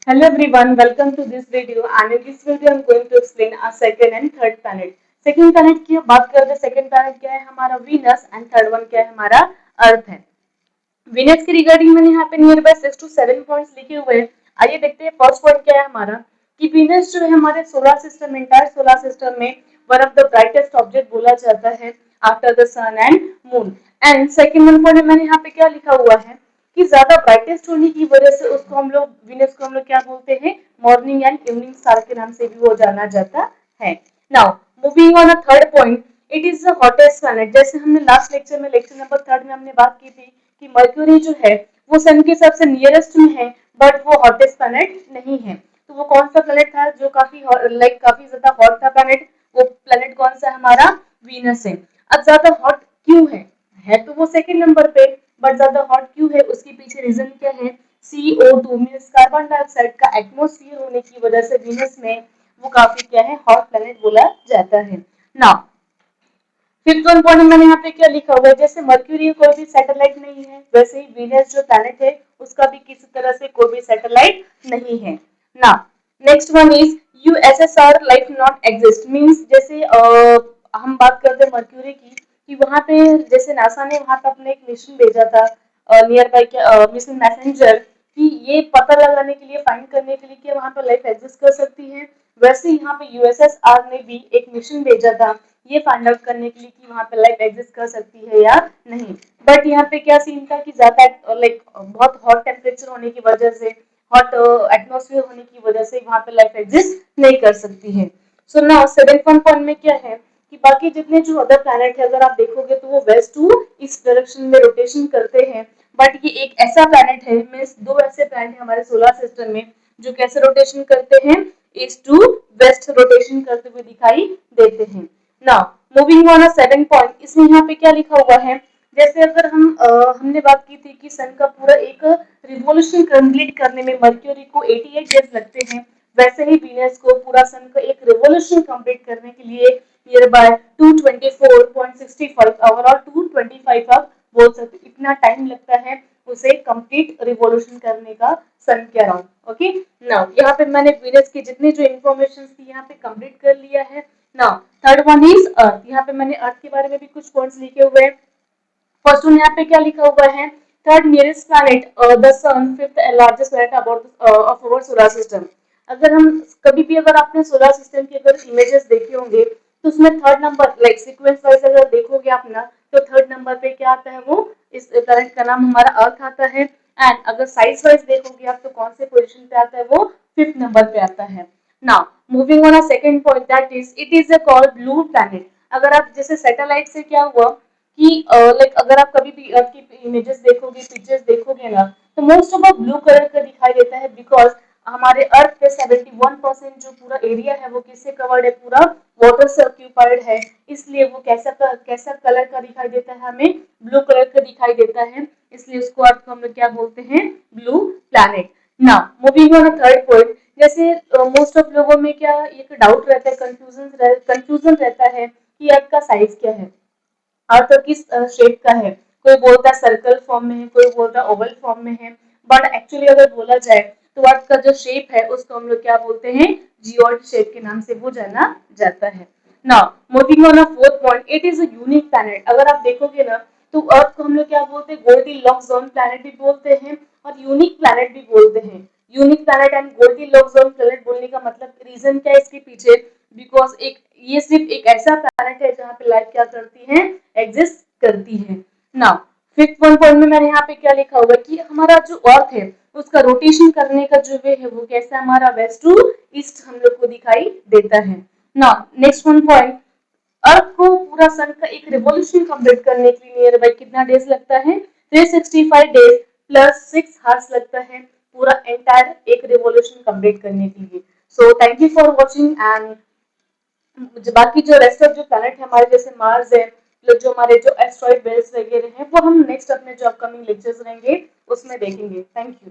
Hello everyone, welcome to this video and in this video I'm going to explain our second and third planet. Second planet की बात करते हैं, second planet क्या है हमारा Venus and third one क्या है हमारा अर्थ है। वीनस के रिगार्डिंग मैंने यहाँ पे नियर बाय 6 to 7 पॉइंट्स लिखे हुए हैं। आइए देखते हैं फर्स्ट पॉइंट क्या है हमारा कि वीनस जो है हमारे solar system entire solar system में one of the brightest object बोला जाता है after the sun and moon. And second one point मैंने यहाँ पे क्या लिखा हुआ है कि ज्यादा ब्राइटेस्ट होने की वजह से उसको हम लोग वीनस को हम लोग क्या बोलते हैं मॉर्निंग एंड इवनिंग स्टार के नाम से भी वो जाना जाता है। Now moving on a third point, it is the hottest planet. जैसे हमने लास्ट लेक्चर में लेक्चर नंबर थर्ड में हमने बात की थी कि मर्क्यूरी जो है वो सन के सबसे नियरेस्ट में है बट वो हॉटेस्ट प्लैनेट नहीं है। तो वो कौन सा प्लैनेट था जो काफी काफी ज्यादा हॉट था प्लैनेट, वो प्लैनेट कौन सा हमारा वीनस है। अब ज्यादा हॉट क्यों है तो वो सेकंड नंबर पे, बट ज्यादा हॉट क्यों है उसके पीछे रीजन क्या है, CO2 मींस कार्बन डाइऑक्साइड का एटमॉस्फेयर होने की वजह से वीनस में वो काफी क्या है हॉट प्लैनेट बोला जाता है। नाउ फिफ्थ वन पॉइंट मैंने यहाँ पे क्या लिखा हुआ है, जैसे मर्क्यूरी कोई भी सैटेलाइट नहीं है वैसे ही वीनस जो प्लैनेट है उसका भी किसी तरह से कोई भी सैटेलाइट नहीं है। ना next one is USSR life not exist means जैसे हम बात करते हैं मर्क्यूरी की कि वहां पे जैसे नासा ने वहां पे अपने एक मिशन भेजा था नियर बाय मिशन मैसेंजर कि ये पता लगाने के लिए फाइंड करने के लिए कि वहां पर लाइफ एग्जिस्ट कर सकती है, वैसे यहाँ पे यूएसएसआर ने भी एक मिशन भेजा था ये फाइंड आउट करने के लिए कि वहां पे लाइफ एग्जिस्ट कर सकती है या नहीं। बट यहाँ पे क्या सीन था कि ज्यादा बहुत हॉट टेम्परेचर होने की वजह से हॉट एटमॉस्फेयर होने की वजह से वहां पे लाइफ एग्जिस्ट नहीं कर सकती है। So now seventh one point में क्या है कि बाकी जितने जो अदर प्लैनेट है अगर आप देखोगे तो वो वेस्ट टू ईस्ट डायरेक्शन में रोटेशन करते हैं, बट ये एक ऐसा प्लैनेट है मींस दो ऐसे प्लैनेट है हमारे सोलर सिस्टम में जो कैसे रोटेशन करते हैं ईस्ट टू वेस्ट रोटेशन करते हुए दिखाई देते हैं। Now moving on a second point, इसमें यहाँ पे क्या लिखा हुआ है, जैसे अगर हमने बात की थी कि सन का पूरा एक रिवॉल्यूशन कंप्लीट करने में मर्क्यूरी को 88 डेज लगते हैं, वैसे ही वीनस को पूरा सन का एक रिवॉल्यूशन कंप्लीट करने के लिए नियर बाय 224.65 आवर और 225 आप बोल सकते इतना टाइम लगता है उसे कंप्लीट रिवॉल्यूशन करने का सन के अराउंड। ओके नाउ यहाँ पे मैंने वीनस की जितनी जो इन्फॉर्मेशन थी यहाँ पे कंप्लीट कर लिया है। Now third one is earth, यहाँ पे मैंने अर्थ के बारे में भी कुछ पॉइंट्स लिखे हुए हैं। फर्स्ट वन यहाँ पे क्या लिखा हुआ है, third nearest planet the sun, fifth largest planet about of our solar system. अगर हम कभी भी अगर आपने सोलर सिस्टम की अगर इमेजेस देखे होंगे तो उसमें थर्ड नंबर सीक्वेंस वाइज अगर देखोगे आप ना तो थर्ड नंबर पे क्या आता है, वो इस प्लैनेट का नाम हमारा अर्थ आता है। एंड अगर साइज वाइज देखोगे आप तो कौन से पोजीशन पे आता है, वो फिफ्थ नंबर पे आता है। Now moving on a second point that is it is a called blue planet. अगर आप जैसे सैटेलाइट से क्या हुआ कि अगर आप कभी भी अर्थ की इमेजेस देखोगे पिक्चर्स देखोगे ना तो मोस्ट ऑफ ब्लू कलर का दिखाई देता है बिकॉज हमारे अर्थ पे 71% जो पूरा एरिया है वो किससे कवर्ड है, पूरा वाटर से ऑक्यूपाइड है, इसलिए वो कैसा कलर का दिखाई देता है, हमें ब्लू कलर का दिखाई देता है, इसलिए उसको अर्थ को हम लोग क्या बोलते हैं, blue planet. Now moving on third point, जैसे मोस्ट ऑफ लोगों में क्या एक डाउट रहता है, कंफ्यूजन रहता है कि अर्थ का साइज क्या है, अर्थ किस शेप का है, कोई बोलता है सर्कल फॉर्म में है, कोई बोलता है ओवल फॉर्म में है, बट एक्चुअली अगर बोला जाए तो अर्थ का जो शेप है उसको हम लोग क्या बोलते हैं, जियोइड शेप के नाम से वो जाना जाता है। Now moving on a fourth point, it is a unique planet. अगर आप देखोगे ना तो अर्थ को हम लोग क्या बोलते हैं, गोल्डी लॉक्स जोन प्लैनेट भी बोलते हैं और यूनिक प्लैनेट भी बोलते हैं। Unique planet and Goldilocks zone planet बोलने का मतलब रीजन क्या है इसके पीछे, बिकॉज एक ये सिर्फ एक ऐसा प्लैनेट है जहाँ पे लाइफ क्या करती है, एग्जिस्ट करती है। नाउ फिफ्थ वन पॉइंट में मैंने यहाँ पे क्या लिखा हुआ है कि हमारा जो अर्थ है उसका रोटेशन करने का जो वे है वो कैसा हमारा वेस्ट टू ईस्ट हम लोग को दिखाई देता है। नाउ नेक्स्ट वन पॉइंट, अर्थ को पूरा सन का एक रिवॉल्यूशन कंप्लीट करने के लिए नियर बाय कितना डेज लगता है, 365 डेज प्लस 6 हार्स लगता है पूरा एंटायर एक रिवॉल्यूशन कंप्लीट करने के लिए। So thank you for watching and बाकी जो रेस्ट ऑफ जो प्लैनेट है हमारे जैसे मार्स है, जो हमारे जो एस्ट्रॉइड बेल्ट वगैरह हैं वो हम नेक्स्ट अपने जो अपकमिंग लेक्चर्स रहेंगे उसमें देखेंगे। Thank you.